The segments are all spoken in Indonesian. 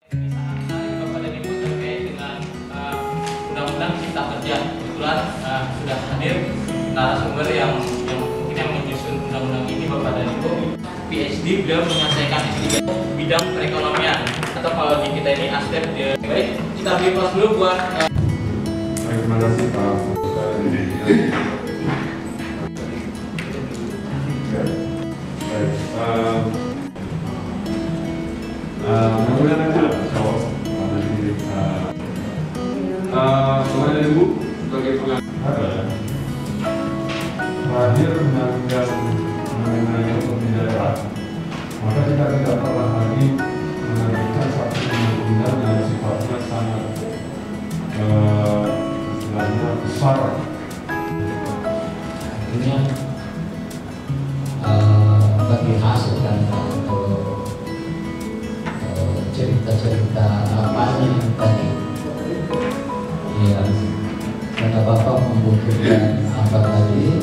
Bapak dan Ibu terkait dengan Undang-Undang Cipta Kerja. Kebetulan sudah hadir narasumber yang mungkin yang menyusun undang-undang ini, Bapak dan Ibu. PhD, beliau menyelesaikan S3 bidang perekonomian, atau kalau di kita ini ASDEP. Baik, kita beri pas dulu buat terima kasih Pak. Kemudian aja jawab Bapak dan Ibu sebagai pengacara terakhir menanggapi mengenai otonomi daerah, maka kita tidak pernah lagi menerbitkan satu undang-undang yang sifatnya sangat istilahnya besar. Artinya bagi hasil dan cerita-cerita apa yang tadi ya, karena Bapak membutuhkan apa tadi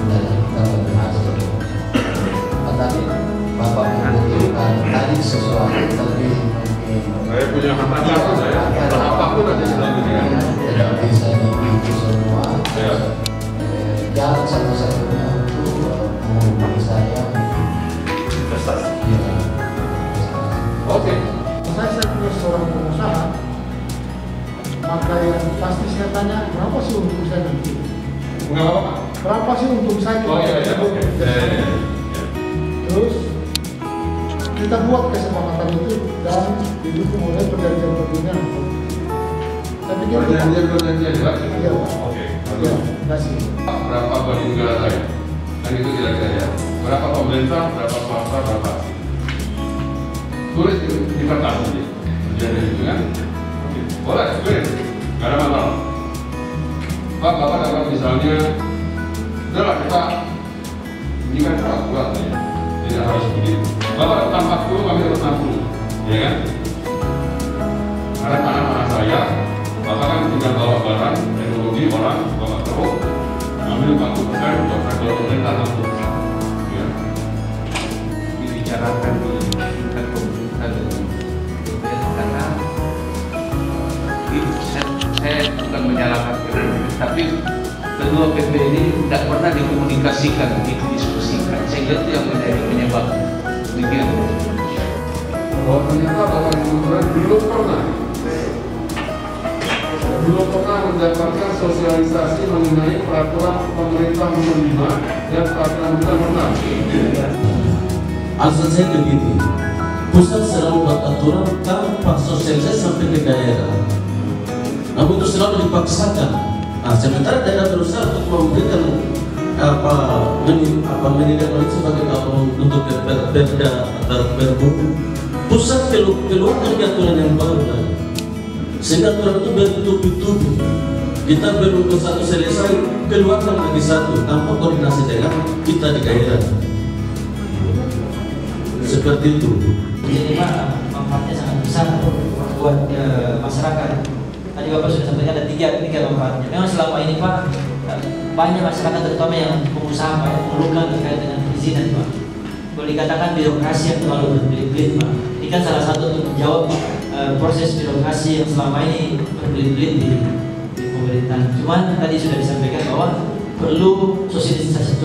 dan kita bagi hasil apa tadi Bapak membutuhkan tadi sesuatu lebih Saya punya apapun apapun ada selanjutnya. tidak bisa dibikin semua jalan satu-satunya untuk menghubungi saya Investasi. ya. Oke. Saya punya seorang pengusaha, maka yang pasti saya tanya, berapa sih untung saya nanti? Enggak apa-apa. Berapa sih untung saya? Oh iya, oke. Terus kita buat kesepakatan itu dan didukung oleh perjanjian perundingan. Saya pikir Perjanjian jelas. Iya, Pak. Oke. Ya, terima kasih. Berapa bagi negara lain? Kan itu kira-kira ya. Berapa pemerintah, berapa swasta, berapa asing. Tulis di kertas aja. Perjanjian itu kan. Oke. Boleh, tulis. Gak ada masalah. Pak, Bapak dapat misalnya, udahlah kita ini kan kuat ya. Tidak harus begitu. Bapak dapat 40, kami dapat 60. Ya kan? Karena anak-anak saya, Bapak kan tinggal bawa barang, teknologi, orang, bawa truk, ambil 40%, buat sektor pemerintah 60%. Ya. Dibicarakan di tingkat pemerintah dengan DPR karena saya bukan menyalahkan pemerintah, tapi kedua PP ini tidak pernah dikomunikasikan, didiskusikan, sehingga itu yang menjadi penyebab demikian. Bahwa ternyata Bapak Ibu belum pernah mendapatkan sosialisasi mengenai peraturan pemerintah nomor 5 dan peraturan pemerintah. Alasan saya begini, pusat selalu buat aturan tanpa sosialisasi sampai ke daerah, namun itu selalu dipaksakan. Nah, sementara daerah berusaha untuk memberikan menilai sebagai untuk perda atau perbu, pusat keluarkan aturan yang baru lagi, sehingga aturan itu bertubi-tubi. Kita belum satu selesai, keluarkan lagi satu tanpa koordinasi dengan kita di daerah. Seperti itu. Jadi Pak, manfaatnya sangat besar buat masyarakat. Tadi Bapak sudah sampaikan ada tiga manfaatnya. Memang selama ini Pak, banyak masyarakat terutama yang pengusaha Pak yang mengeluhkan terkait dengan perizinan Pak. Boleh dikatakan birokrasi yang terlalu berbelit-belit Pak. Ini kan salah satu untuk menjawab proses birokrasi yang selama ini berbelit-belit di pemerintahan. Cuman tadi sudah disampaikan bahwa perlu sosialisasi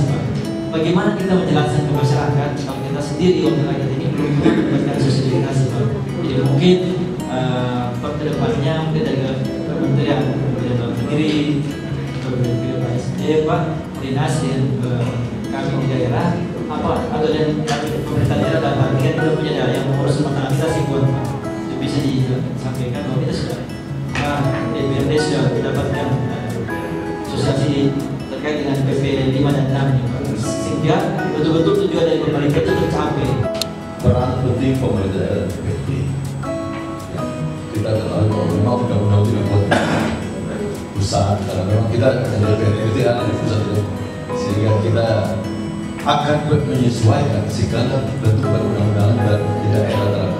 Pak. Bagaimana kita menjelaskan ke masyarakat kalau kita sendiri wakil rakyat ini belum mendapatkan sosialisasi Pak. Jadi mungkin kedepannya mungkin dari Kementerian Dalam Negeri, Kementerian SDM Pak, koordinasi dengan kami di daerah apa atau dan pemerintah daerah dan bagian kita punya daerah yang mengurus matematisasi buat Pak. Itu bisa disampaikan bahwa kita sudah DPRD sudah mendapatkan sosialisasi terkait dengan PP 5 dan 6 ini Pak. Sehingga betul-betul tujuan dari pemerintah itu tercapai. Peran penting pemerintah daerah DPRD. Kita ketahui bahwa memang undang-undang itu dibuat besar karena memang kita DPRD itu ada di pusat itu, sehingga kita akan menyesuaikan segala bentuk undang-undangan di daerah terhadap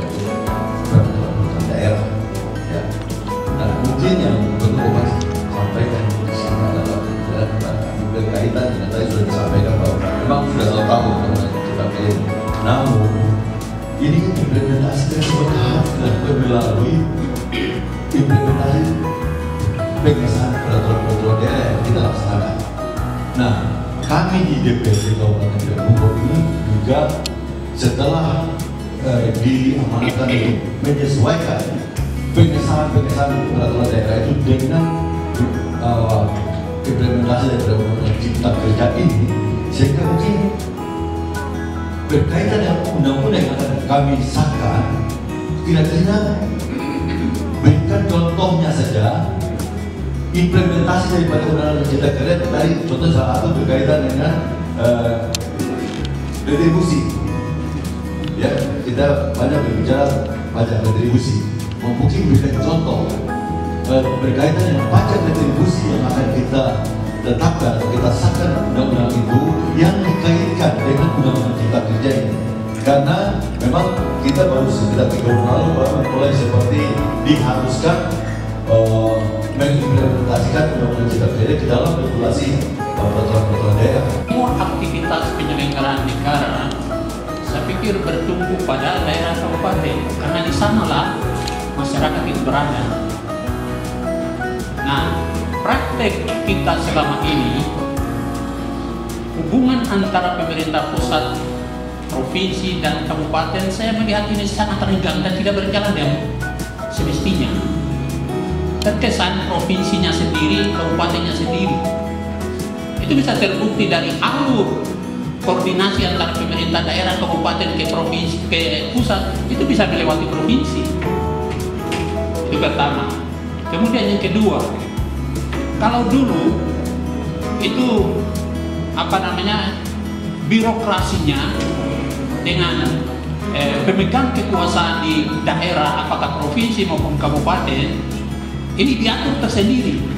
daerah. Ya. Nah mungkin yang perlu Bapak sampaikan di sini adalah berkaitan dengan tadi sudah disampaikan bahwa memang sudah 1 tahun kita pilih. Namun ini implementasi yang bertahap dilakukan melalui implementasi pengesahan peraturan-peraturan daerah yang kita laksanakan. Nah, kami di DPRD Kabupaten Bogor ini juga setelah diamanatkan menyesuaikan pengesahan peraturan daerah itu dengan implementasi dari Undang-Undang Cipta Kerja ini, sehingga mungkin berkaitan dengan undang-undang yang akan kami sahkan, kira-kira berikan contohnya saja implementasi daripada Undang-Undang Cipta Kerja. Tadi contoh salah satu berkaitan dengan retribusi. Ya, kita banyak berbicara pajak retribusi. Mungkin berikan contoh berkaitan dengan pajak retribusi yang akan kita tetapkan atau kita sahkan undang-undang itu yang dikaitkan dengan Undang-Undang Cipta Kerja ini. Karena memang kita baru sekitar 3 bulan lalu baru mulai seperti diharuskan mengimplementasikan Undang-Undang Cipta Kerja ke dalam regulasi peraturan-peraturan daerah. Semua aktivitas penyelenggaraan negara saya pikir bertumbuh pada daerah kabupaten, karena di sanalah masyarakat itu berada. Nah, praktek kita selama ini, hubungan antara pemerintah pusat, provinsi, dan kabupaten, saya melihat ini sangat renggang dan tidak berjalan yang semestinya. Terkesan provinsinya sendiri, kabupatennya sendiri. Itu bisa terbukti dari alur koordinasi antara pemerintah daerah, kabupaten ke provinsi, ke pusat, itu bisa melewati provinsi. Itu pertama. Kemudian yang kedua, kalau dulu itu birokrasinya dengan pemegang kekuasaan di daerah, apakah provinsi maupun kabupaten, ini diatur tersendiri.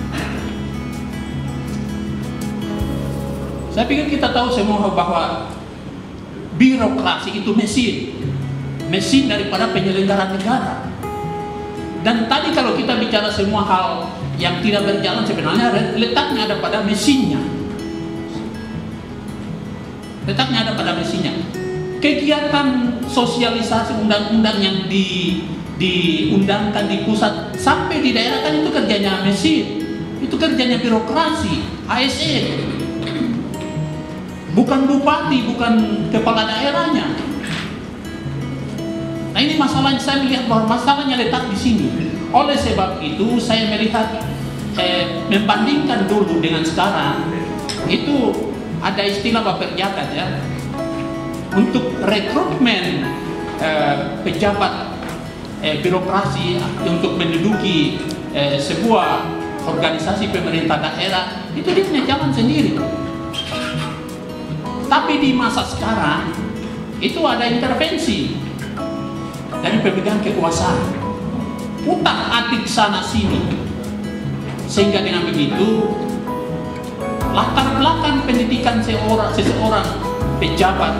Saya pikir kita tahu semua bahwa birokrasi itu mesin daripada penyelenggaraan negara. Dan tadi kalau kita bicara semua hal yang tidak berjalan, sebenarnya letaknya ada pada mesinnya. Letaknya ada pada mesinnya. Kegiatan sosialisasi undang-undang yang diundangkan di pusat sampai di daerah kan itu kerjanya mesin. Itu kerjanya birokrasi, ASN. Bukan bupati, bukan kepala daerahnya. Nah, ini masalahnya, saya melihat bahwa masalahnya letak di sini. Oleh sebab itu saya melihat membandingkan dulu dengan sekarang, itu ada istilah Baperjakat ya, untuk rekrutmen pejabat birokrasi untuk menduduki sebuah organisasi pemerintah daerah, itu dia punya jalan sendiri. Tapi di masa sekarang itu ada intervensi dari pemegang kekuasaan, utak-atik sana sini, sehingga dengan begitu latar belakang pendidikan seseorang pejabat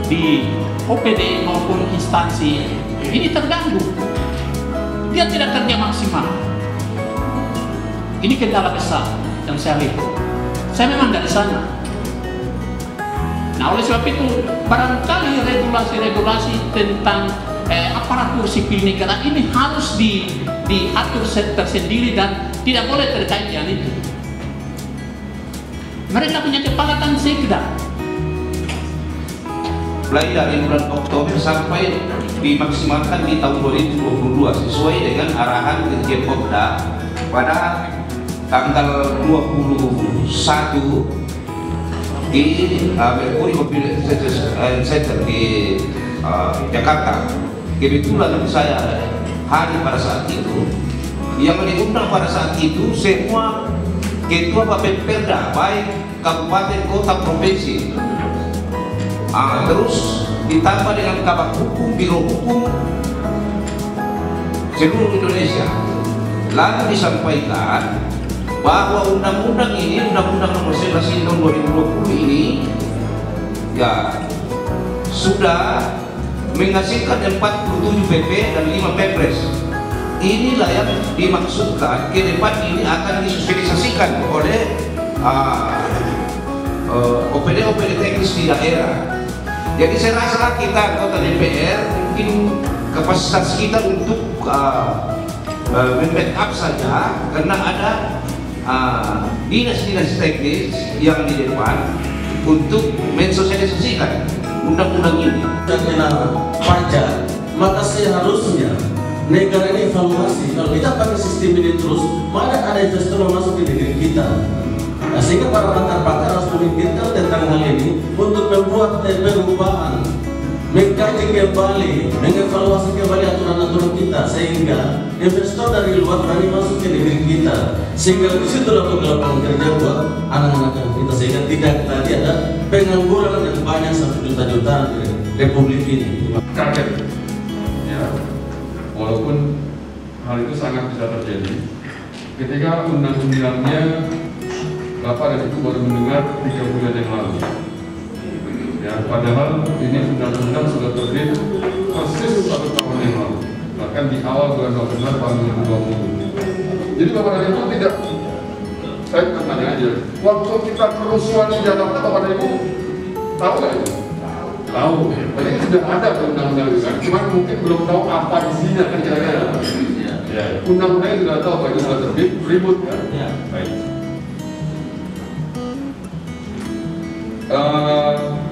di OPD maupun instansi ini terganggu. Dia tidak kerja maksimal. Ini kendala besar yang saya lihat. Saya memang dari sana. Nah, oleh sebab itu barangkali regulasi-regulasi tentang aparatur sipil negara ini harus diatur tersendiri dan tidak boleh terkait dengan itu. Mereka punya kepala kan sekda. Mulai dari bulan Oktober sampai dimaksimalkan di tahun 2022 sesuai dengan arahan Dirjen Popda pada tanggal 21 di Merkuri Mobility Center di Jakarta. Kebetulan saya hadir pada saat itu. Yang diundang pada saat itu semua ketua Bapepda, baik kabupaten, kota, provinsi. Terus ditambah dengan Kabak Hukum, Biro Hukum seluruh Indonesia. Lalu disampaikan bahwa undang-undang ini, Undang-Undang Nomor 11 Tahun 2020 ini ya sudah menghasilkan 47 PP dan 5 Perpres. Inilah yang dimaksudkan ke depan ini akan disosialisasikan oleh OPD-OPD teknis di daerah. Jadi saya rasa kita anggota DPR mungkin kapasitas kita untuk membackup saja, karena ada dinas-dinas teknis yang di depan untuk mensosialisasikan undang-undang ini. Kena pajak, maka seharusnya negara ini evaluasi. Kalau kita pakai sistem ini terus, mana ada investor masuk di negeri kita? Nah, sehingga para pakar-pakar harus memikirkan tentang hal ini untuk membuat perubahan, mengkaji kembali, mengevaluasi kembali aturan-aturan kita, sehingga investor dari luar berani masuk ke negeri kita, sehingga di situ lapangan kerja buat anak-anak kita, sehingga tidak tadi ada pengangguran yang banyak sampai juta-juta di Republik ini. Kaget, ya, walaupun hal itu sangat bisa terjadi ketika undang-undangnya Bapak dan Ibu baru mendengar 3 bulan yang lalu. Ya, padahal ini undang-undang sudah terbit persis 1 tahun yang lalu, bahkan di awal bulan November tahun 2020. Jadi Bapak dan Ibu tidak, saya bertanya aja, waktu kita kerusuhan di Jakarta, Bapak dan Ibu tahu nggak itu? Tahu. Jadi sudah ada undang-undang itu kan, cuma mungkin belum tahu apa isinya kan kira-kira. Ya, undang-undangnya sudah tahu, Pak, itu sudah terbit, ribut kan? Ya. Baik.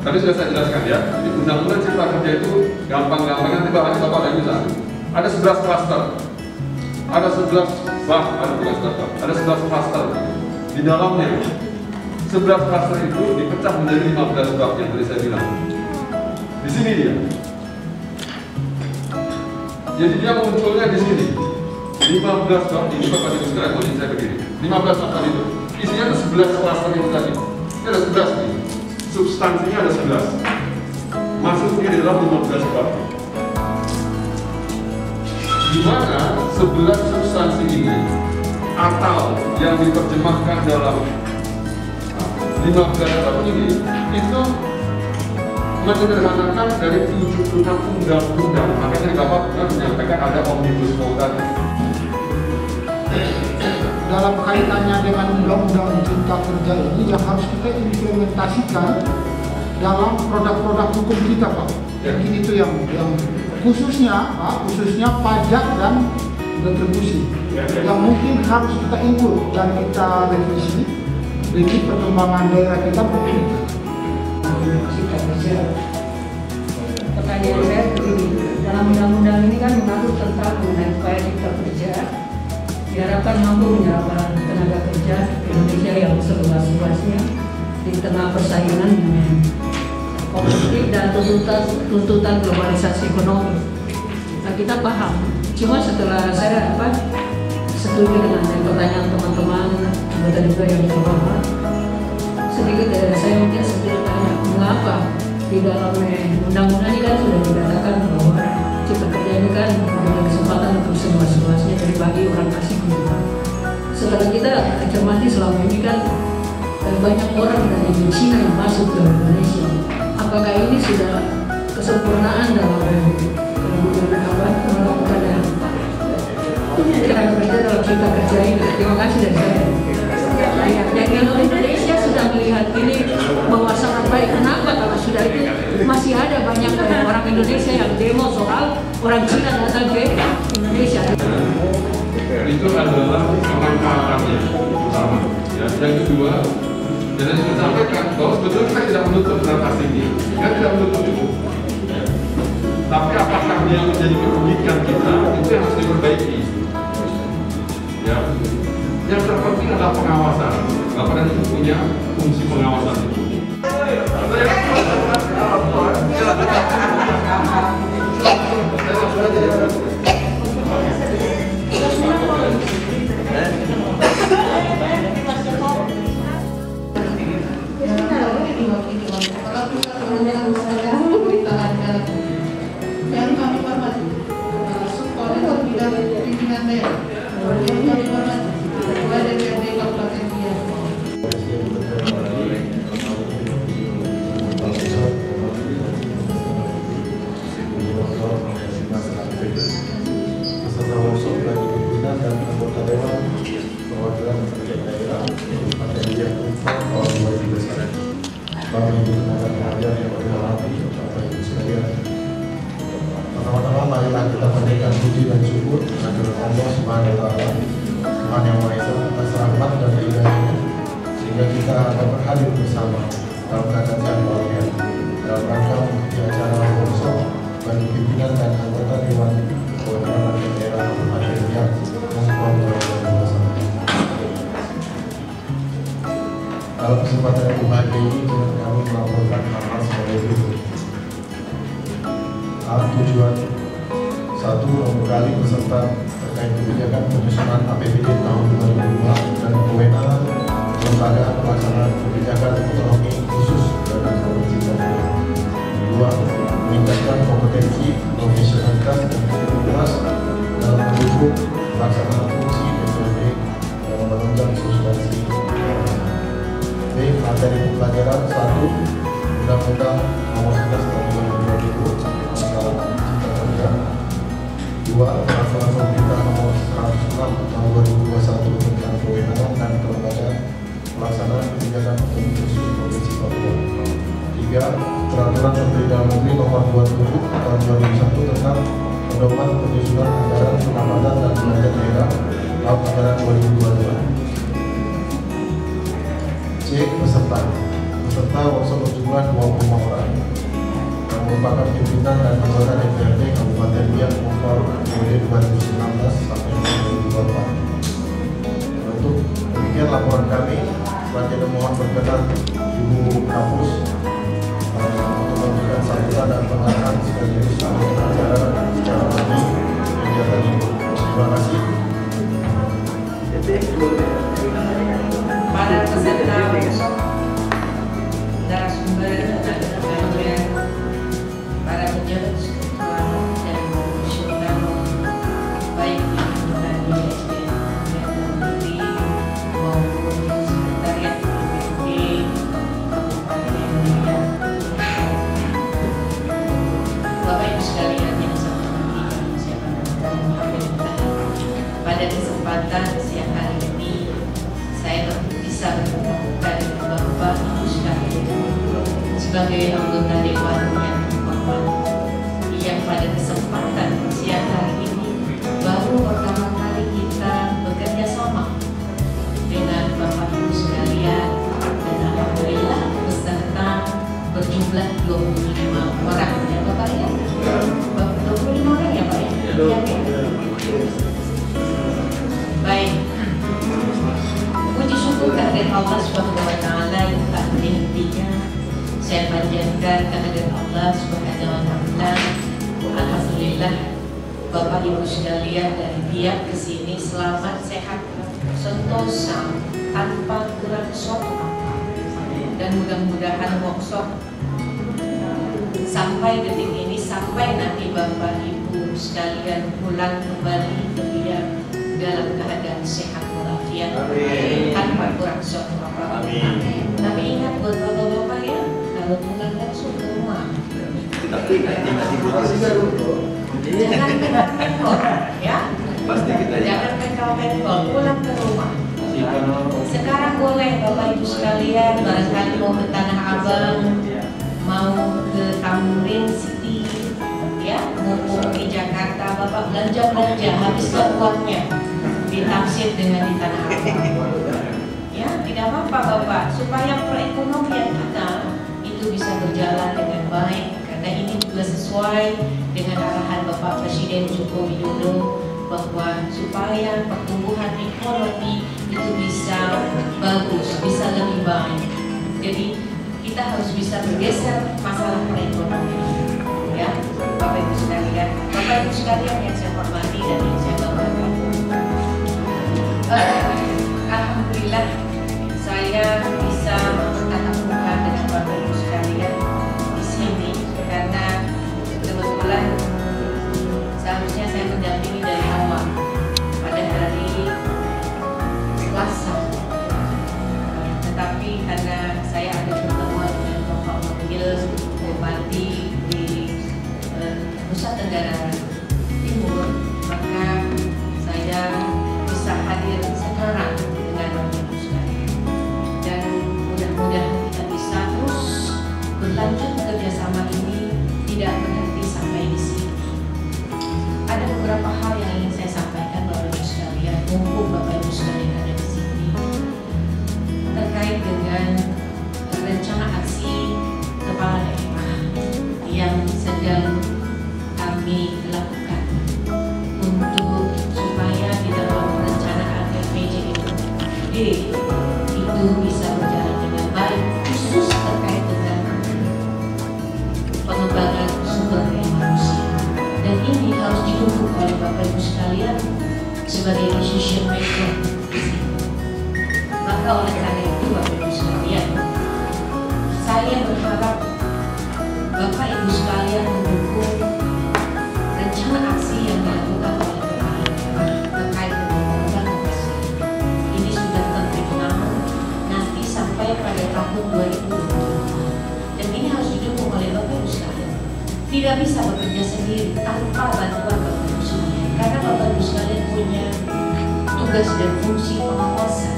Tadi sudah saya jelaskan ya, jadi undang-undang cipta kerja itu gampang-gampang, nanti bahas Bapak dan Ibu. Ada 11 klaster, ada 11 klaster di dalamnya. 11 klaster itu dipecah menjadi 15 bab yang tadi saya bilang. Di sini dia. Jadi dia munculnya di sini. 15 bab ini Bapak Ibu sekalian, boleh saya berdiri. 15 klaster itu isinya ada 11 klaster itu tadi. Ini ada 11 nih. Substansinya ada 11, masuknya di dalam 15 bab. Di mana 11 substansi ini atau yang diterjemahkan dalam 15 bab ini itu menyederhanakan dari 76 undang-undang. Makanya Bapak pernah menyampaikan ada omnibus law tadi. Dalam kaitannya dengan undang-undang cipta kerja ini yang harus kita implementasikan dalam produk-produk hukum kita, Pak. Mungkin itu yang khususnya pajak dan retribusi yang mungkin harus kita include dan kita revisi demi perkembangan daerah kita begini. Cipta kerja. Pertanyaan saya begini, dalam undang-undang ini kan mengatur tentang mengenai upaya cipta kerja. Diharapkan mampu menyerap tenaga kerja Indonesia yang seluas-luasnya di tengah persaingan kompetitif dan tuntutan globalisasi ekonomi. Nah, kita paham. Cuma setelah saya setuju dengan pertanyaan teman-teman anggota juga yang terhormat, sedikit saya mungkin sedikit tanya, mengapa di dalam undang-undang ini kan sudah dikatakan bahwa cipta kerja ini kan memberikan kesempatan untuk seluas-luasnya bagi orang asing juga. Setelah kita cermati selama ini kan banyak orang dari China yang masuk ke Indonesia. Apakah ini sudah kesempurnaan dalam melakukan tenaga kerja dalam cipta kerja ini? Terima kasih dari saya. Dan Indonesia sudah melihat ini bahwa sangat baik. Kenapa kalau sudah itu masih ada banyak orang Indonesia yang demo soal orang Cina datang ke Indonesia? Itu adalah pemanfaatannya pertama. Ya. Yang kedua, dan saya sudah sampaikan bahwa sebetulnya kita tidak menutup transaksi ini, kita tidak menutup itu. Ya. Tapi apakah dia menjadi kerugikan kita, itu yang harus diperbaiki. Ya. Yang terpenting adalah pengawasan. Bapak dan Ibu punya fungsi pengawasan itu. Yang kami hormati, Superintendent Bidang Pimpinan Daerah, yang kami hormati, Ketua DPRD Kabupaten Biak. Beserta workshop bagi pimpinan dan anggota dewan perwakilan rakyat daerah Kabupaten Biak tahun 2012. Kami tenaga pengajar yang berhalangan Bapak Ibu sekalian. Pertama-tama mari marilah kita panjatkan puji dan syukur kepada Allah Subhanahu wa Ta'ala, Tuhan yang Maha Esa atas rahmat dan hidayahnya, sehingga kita dapat hadir bersama dalam keadaan sehat walafiat dalam rangka mengikuti acara workshop bagi pimpinan dan anggota Dewan Perwakilan Daerah Kabupaten Riau Mongkol 2021. Dalam kesempatan yang berbahagia ini, kami melaporkan hal sebagai berikut. Tujuan 1. Membekali peserta terkait kebijakan penyusunan APBD tahun 2002 dan kewenangan lembaga pelaksanaan kebijakan otonomi khusus dari Provinsi Papua. 2. Meningkatkan kompetensi, profesionalitas, dan integritas dalam mendukung pelaksanaan fungsi DPRD yang menunjang substansi. B. Materi pelajaran 1. Undang-Undang Nomor 11 Tahun 2020 tentang Cipta Kerja. 2. Peraturan Pemerintah Nomor 106 Tahun 2021 tentang kewenangan dan kelembagaan pelaksanaan kebijakan otonomi khusus Provinsi Papua. 3. Peraturan Menteri Dalam Negeri Nomor 27 Tahun 2001 tentang pedoman penyusunan anggaran pendapatan dan belanja daerah tahun anggaran 2022. C. Peserta workshop berjumlah 25 orang yang merupakan pimpinan dan anggota DPRD Kabupaten Biak Mongkol periode 2019 sampai 2024. Untuk demikian laporan kami. Selanjutnya mohon berkenan Ibu Kapus untuk memberikan sambutan dan pengarahan sekaligus menutup acara secara resmi kegiatan ini. Terima kasih. Para peserta workshop, narasumber dan pengajar, para pejabat struktural dan profesional, baik di SDM maupun sekretariat DPRD Kabupaten Riau. Bapak Ibu sekalian yang saya hormati, pada kesempatan siang hari ini saya bisa bertemu dengan Bapak Ibu sekalian sebagai anggota Dewan yang terhormat, yang pada kesempatan siang hari ini baru pertama kali kita bekerja sama dengan Bapak Ibu sekalian, dan alhamdulillah peserta berjumlah 25 orang ya Bapak ya, 25 orang ya Pak ya. Baik. Puji syukur kehadirat Allah Subhanahu wa Ta'ala yang tak henti-hentinya saya panjatkan kehadirat Allah Subhanahu wa Ta'ala. Alhamdulillah Bapak Ibu sekalian dari Biak ke sini selamat, sehat, sentosa, tanpa kurang suatu, dan mudah-mudahan workshop sampai detik ini, sampai nanti Bapak Ibu sekalian pulang kembali ke Biak dalam keadaan sehat walafiat tanpa kurang suatu apa-apa. Tapi ingat buat bapak-bapak ya, kalau pulang langsung ke rumah jangan pegang ya, jangan pegang pulang ke rumah. Sekarang boleh Bapak Ibu sekalian barangkali mau ke Tanah Abang, mau ke Tamrin City ya, mumpung di Jakarta Bapak belanja-belanja, habiskan uangnya ditafsir dengan di Tanah Abang ya, tidak apa-apa Bapak, supaya perekonomian kita itu bisa berjalan dengan baik, karena ini juga sesuai dengan arahan Bapak Presiden Joko Widodo bahwa supaya pertumbuhan ekonomi itu bisa bagus, bisa lebih baik. Jadi kita harus bisa bergeser masalah perekonomian ya Bapak Ibu sekalian. Bapak Ibu sekalian yang saya hormati dan yang saya banggakan, alhamdulillah saya bisa bertatap muka dengan Bapak Ibu sekalian di sini karena kebetulan seharusnya saya mendampingi dari awal pada hari Selasa, tetapi karena saya ada pertemuan dengan Bapak Wakil Bupati di Nusa Tenggara Timur, maka saya bisa hadir sekarang dengan Bapak Ibu sekalian, dan mudah-mudahan kita bisa terus berlanjut kerjasama ini, tidak berhenti sampai di sini. kami lakukan untuk supaya di dalam perencanaan RPJMD itu bisa berjalan dengan baik, khusus terkait dengan pengembangan sumber daya manusia. Dan ini harus didukung oleh Bapak Ibu sekalian sebagai decision maker. Maka oleh karena itu Bapak Ibu sekalian, saya berharap Bapak Ibu sekalian mendukung rencana aksi yang dilakukan oleh kepala daerah terkait dengan pengembangan SDM. Ini sudah terbenam nanti sampai pada tahun 2024. Dan ini harus didukung oleh Bapak Ibu sekalian. Tidak bisa bekerja sendiri tanpa bantuan Bapak Ibu sekalian, karena Bapak Ibu sekalian punya tugas dan fungsi pengawasan.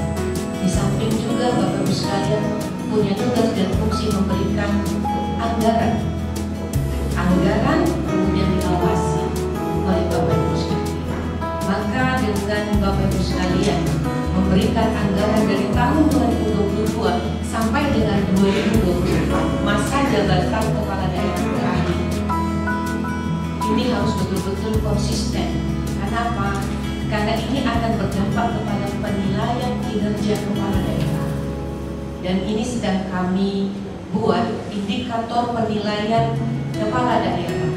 Di samping juga Bapak Ibu sekalian punya tugas dan fungsi memberikan anggaran kemudian diawasi oleh Bapak Ibu sekalian. Maka dengan Bapak Ibu sekalian memberikan anggaran dari tahun 2022 sampai dengan 2024, masa jabatan kepala daerah terakhir, ini harus betul-betul konsisten. Kenapa? Karena ini akan berdampak kepada penilaian kinerja kepala daerah. Dan ini sedang kami buat indikator penilaian kepala daerah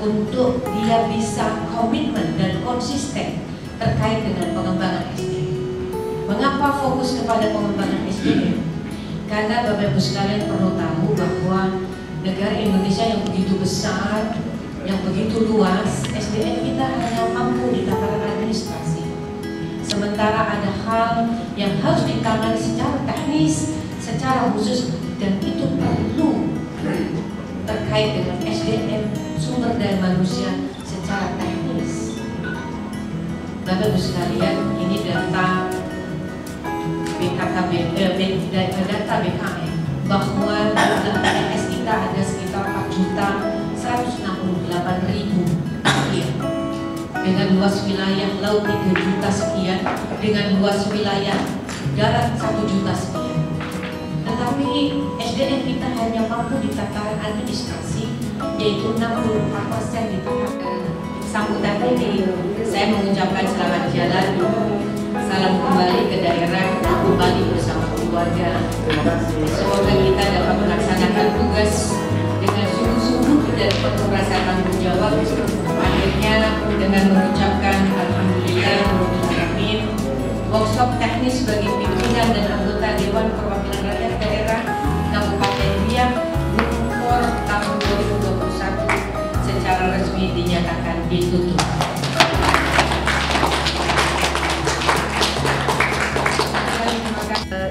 untuk dia bisa komitmen dan konsisten terkait dengan pengembangan SDM. Mengapa fokus kepada pengembangan SDM? Karena Bapak Ibu sekalian perlu tahu bahwa negara Indonesia yang begitu besar, yang begitu luas, SDM kita hanya mampu di tataran administrasi. Sementara ada hal yang harus ditangani secara teknis, secara khusus, dan itu perlu terkait dengan SDM, sumber daya manusia secara teknis. Bapak Ibu sekalian, ini data data BKN bahwa jumlah PNS kita ada sekitar 4.168.000 sekian, dengan luas wilayah laut 3 juta sekian, dengan luas wilayah darat 1 juta sekian. Tetapi SDM kita hanya mampu di tataran administrasi, yaitu 64% di tataran. Sambutan ini saya mengucapkan selamat jalan, salam kembali ke daerah, kembali bersama keluarga. Semoga kita dapat melaksanakan tugas dengan sungguh-sungguh dan penuh rasa tanggung jawab. Akhirnya dengan mengucapkan alhamdulillah, amin. Workshop teknis bagi pimpinan dan anggota Dewan Perwakilan Rakyat Daerah Kabupaten Biak nomor tahun 2021 secara resmi dinyatakan ditutup.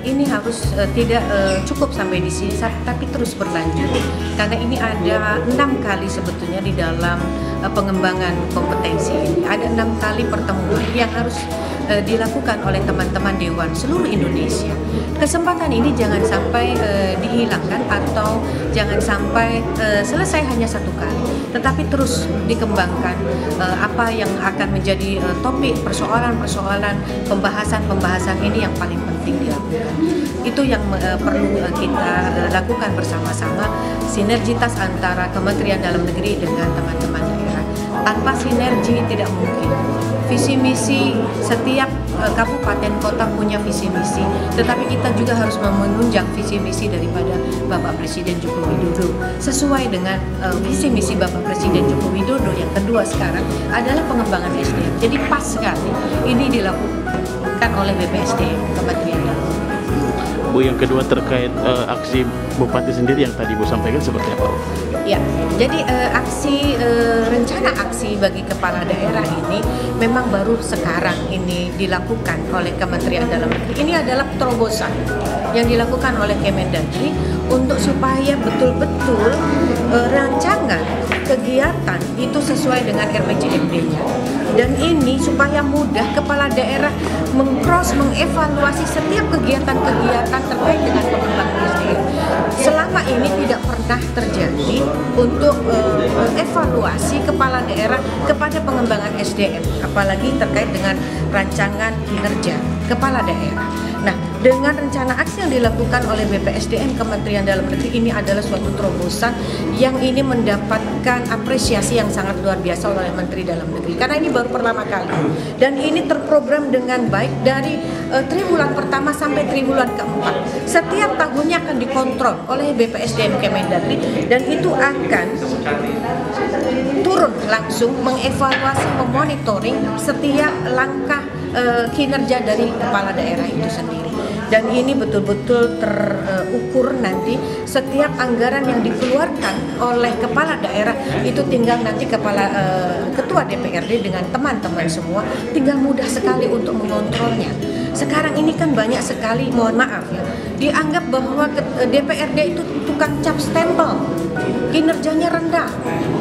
Ini harus tidak cukup sampai di sini, tapi terus berlanjut, karena ini ada 6 kali sebetulnya di dalam pengembangan kompetensi ini. Ada 6 kali pertemuan yang harus dilakukan oleh teman-teman Dewan seluruh Indonesia. Kesempatan ini jangan sampai dihilangkan atau jangan sampai selesai hanya 1 kali, tetapi terus dikembangkan apa yang akan menjadi topik persoalan-persoalan pembahasan ini yang paling penting dilakukan. Itu yang perlu kita lakukan bersama-sama, sinergitas antara Kementerian Dalam Negeri dengan teman-teman daerah. Tanpa sinergi tidak mungkin. Visi misi setiap kabupaten kota punya visi misi, tetapi kita juga harus menunjang visi misi daripada Bapak Presiden Joko Widodo sesuai dengan visi misi Bapak Presiden Joko Widodo yang kedua sekarang adalah pengembangan SDM. Jadi pas sekali ini dilakukan oleh BPSDM, Kementerian Dalam Negeri. Bu, yang kedua terkait aksi Bupati sendiri yang tadi Bu sampaikan seperti apa? Ya, jadi rencana aksi bagi kepala daerah ini memang baru sekarang ini dilakukan oleh Kementerian Dalam Negeri. Ini adalah terobosan yang dilakukan oleh Kemendagri untuk supaya betul-betul rancangan kegiatan itu sesuai dengan RPJMD-nya. Dan ini supaya mudah kepala daerah mengevaluasi setiap kegiatan-kegiatan terkait dengan pengembangan SDM. Selama ini tidak pernah terjadi untuk evaluasi kepala daerah kepada pengembangan SDM, apalagi terkait dengan rancangan kinerja kepala daerah. Nah, dengan rencana aksi yang dilakukan oleh BPSDM Kementerian Dalam Negeri ini adalah suatu terobosan yang ini mendapat mendapatkan apresiasi yang sangat luar biasa oleh Menteri Dalam Negeri karena ini baru pertama kali dan ini terprogram dengan baik dari triwulan pertama sampai triwulan keempat. Setiap tahunnya akan dikontrol oleh BPSDM Kemendagri dan itu akan turun langsung mengevaluasi, memonitoring setiap langkah kinerja dari kepala daerah itu sendiri. Dan ini betul-betul terukur nanti setiap anggaran yang dikeluarkan oleh kepala daerah itu tinggal nanti ketua DPRD dengan teman-teman semua tinggal mudah sekali untuk mengontrolnya. Sekarang ini kan banyak sekali, mohon maaf ya, dianggap bahwa DPRD itu tukang cap stempel, kinerjanya rendah.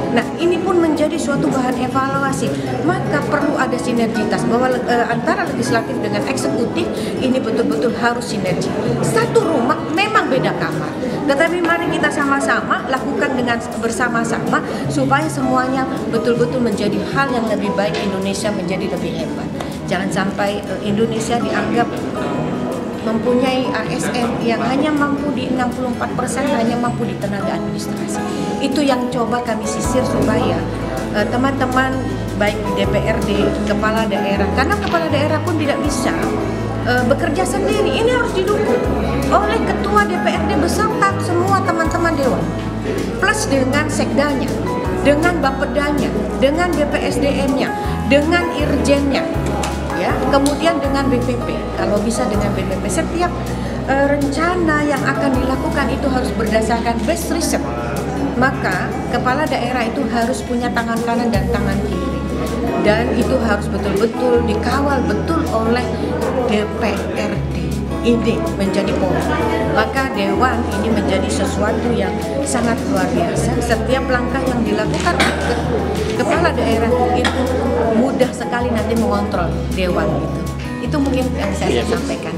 Nah, ini pun menjadi suatu bahan evaluasi. Maka perlu ada sinergitas bahwa antara legislatif dengan eksekutif ini betul-betul harus sinergi. Satu rumah memang beda kamar, tetapi mari kita sama-sama lakukan dengan bersama-sama supaya semuanya betul-betul menjadi hal yang lebih baik, Indonesia menjadi lebih hebat. Jangan sampai Indonesia dianggap mempunyai ASN yang hanya mampu di 64% hanya mampu di tenaga administrasi. Itu yang coba kami sisir supaya teman-teman baik di DPRD, kepala daerah, karena kepala daerah pun tidak bisa bekerja sendiri. Ini harus didukung oleh ketua DPRD beserta semua teman-teman dewan, plus dengan sekdanya, dengan bapedanya, dengan BPSDM-nya, dengan irjennya. Ya, kemudian dengan BPP, kalau bisa dengan BPP. Setiap rencana yang akan dilakukan itu harus berdasarkan best research. Maka kepala daerah itu harus punya tangan kanan dan tangan kiri, dan itu harus betul-betul dikawal betul oleh DPRD. Ini menjadi poin. Maka dewan ini menjadi sesuatu yang sangat luar biasa. Setiap langkah yang dilakukan oleh kepala daerah itu mudah sekali nanti mengontrol dewan itu. Itu mungkin yang saya sampaikan.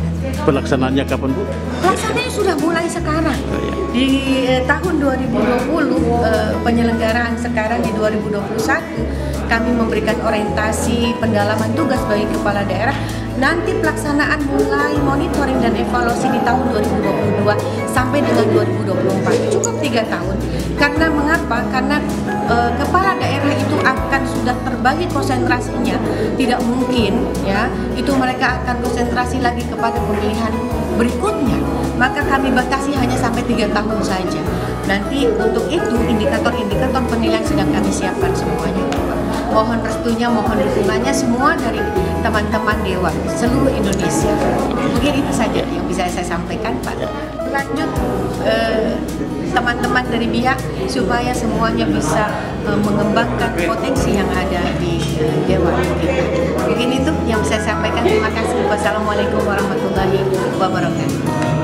Pelaksanaannya kapan, Bu? Pelaksanaannya sudah mulai sekarang. Di tahun 2020 penyelenggaraan sekarang di 2021 kami memberikan orientasi pendalaman tugas bagi kepala daerah. Nanti pelaksanaan mulai monitoring dan evaluasi di tahun 2022 sampai dengan 2024. Cukup 3 tahun. Karena mengapa? Karena kepala daerah itu akan sudah terbagi konsentrasinya. Tidak mungkin ya, itu mereka akan konsentrasi lagi kepada pemilihan berikutnya. Maka kami batasi hanya sampai 3 tahun saja. Nanti untuk itu indikator-indikator penilaian sedang kami siapkan semuanya. Mohon restunya, mohon dukungannya semua dari teman-teman dewan seluruh Indonesia. Mungkin itu saja yang bisa saya sampaikan, Pak. Lanjut teman-teman dari pihak supaya semuanya bisa mengembangkan potensi yang ada di dewan kita. Mungkin itu yang saya sampaikan. Terima kasih. Wassalamualaikum warahmatullahi wabarakatuh.